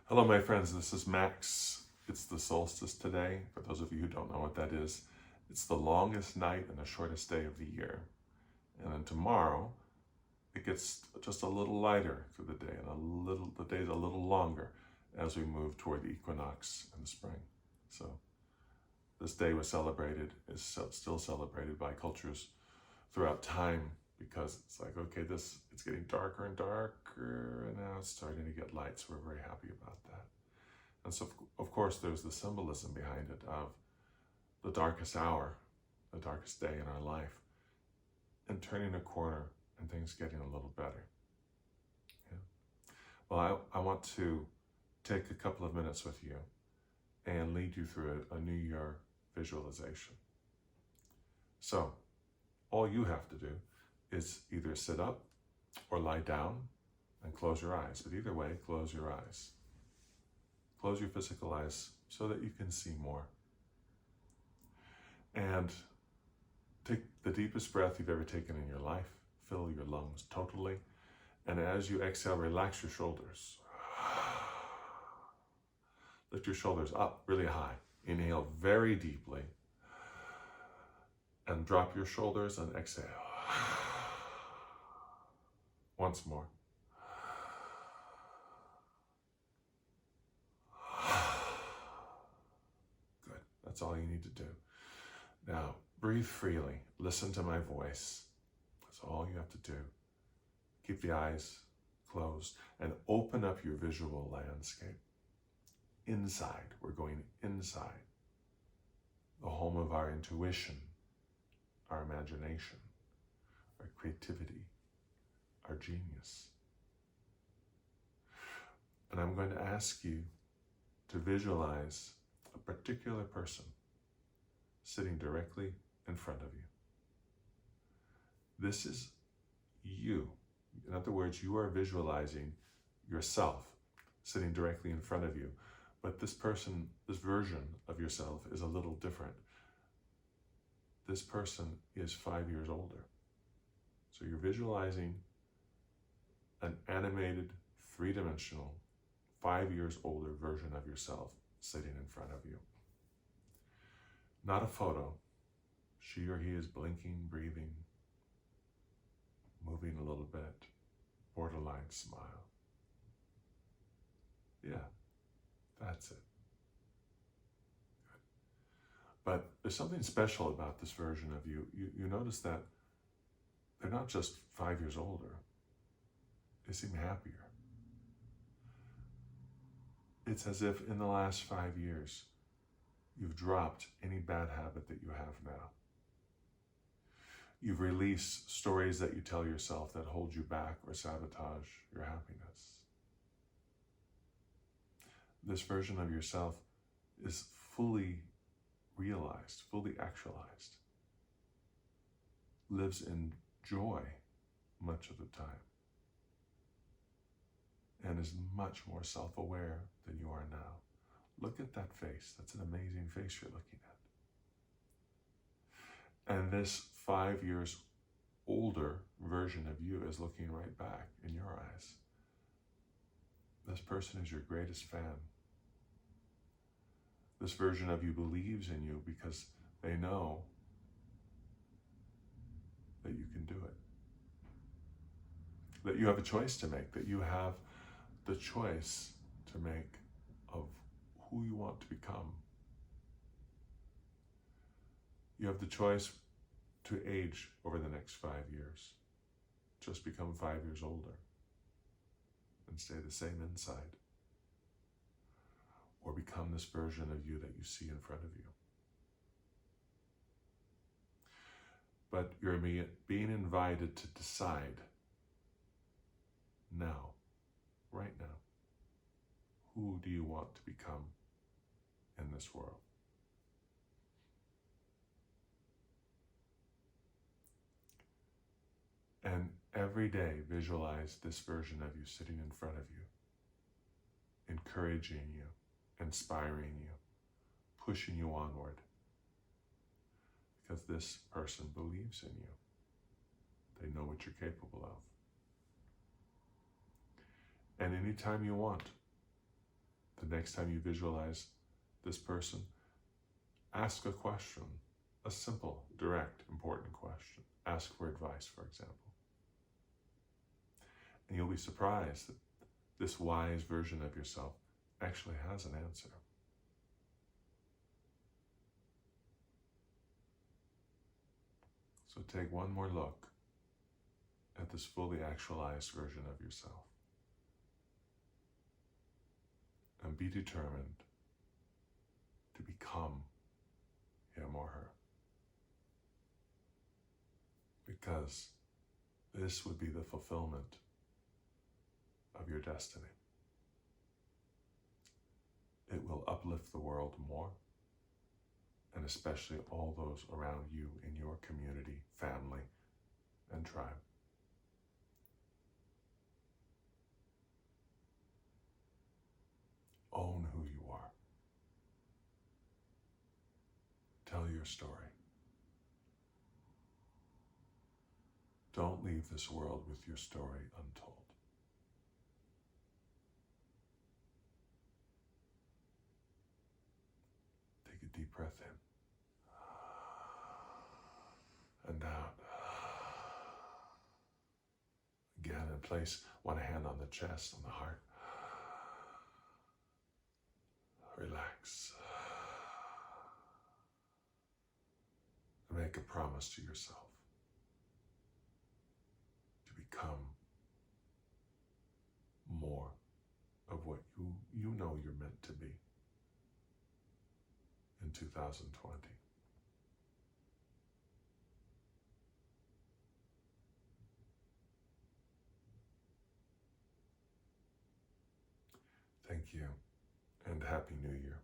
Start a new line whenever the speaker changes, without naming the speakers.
Hello, my friends. This is Max. It's the solstice today. For those of you who don't know what that is, it's the longest night and the shortest day of the year. And then tomorrow, it gets just a little lighter through the day, and the day's a little longer as we move toward the equinox in the spring. So this day is still celebrated by cultures throughout time, because it's like, okay, it's getting darker and darker, and now it's starting to get light, so we're very happy about that. And so, of course, there's the symbolism behind it of the darkest hour, the darkest day in our life, and turning a corner and things getting a little better. Yeah. Well, I want to take a couple of minutes with you and lead you through a New Year visualization. So, all you have to do is either sit up or lie down and close your eyes. But either way, close your eyes. Close your physical eyes so that you can see more. And take the deepest breath you've ever taken in your life. Fill your lungs totally. And as you exhale, relax your shoulders. Lift your shoulders up really high. Inhale very deeply. And drop your shoulders and exhale. Once more. Good. That's all you need to do. Now, breathe freely. Listen to my voice. That's all you have to do. Keep the eyes closed and open up your visual landscape. Inside. We're going inside. The home of our intuition, our imagination, our creativity, our genius. And I'm going to ask you to visualize a particular person sitting directly in front of you. This is you. In other words, you are visualizing yourself sitting directly in front of you. But this person, this version of yourself is a little different. This person is 5 years older. So you're visualizing an animated, three-dimensional, 5 years older version of yourself sitting in front of you. Not a photo. She or he is blinking, breathing, moving a little bit, borderline smile. Yeah, that's it. Good. But there's something special about this version of you. You notice that they're not just 5 years older. They seem happier. It's as if in the last 5 years, you've dropped any bad habit that you have now. You've released stories that you tell yourself that hold you back or sabotage your happiness. This version of yourself is fully realized, fully actualized, lives in joy much of the time, and is much more self-aware than you are now. Look at that face. That's an amazing face you're looking at. And this 5 years older version of you is looking right back in your eyes. This person is your greatest fan. This version of you believes in you because they know that you can do it. That you have a choice to make, that you have the choice to make of who you want to become. You have the choice to age over the next 5 years. Just become 5 years older and stay the same inside. Or become this version of you that you see in front of you. But you're being invited to decide now, right now, who do you want to become in this world? And every day, visualize this version of you sitting in front of you, encouraging you, inspiring you, pushing you onward, because this person believes in you. They know what you're capable of. And anytime you want, The next time you visualize this person, ask a question, a simple, direct, important question. Ask for advice, for example. And you'll be surprised that this wise version of yourself actually has an answer. So take one more look at this fully actualized version of yourself and be determined to become him or her. Because this would be the fulfillment of your destiny. It will uplift the world more, and especially all those around you in your community, family, and tribe. Own who you are. Tell your story. Don't leave this world with your story untold. Take a deep breath in and out. Again, and place one hand on the chest, on the heart. Relax. And make a promise to yourself to become more of what you know you're meant to be in 2020. Thank you, and Happy New Year.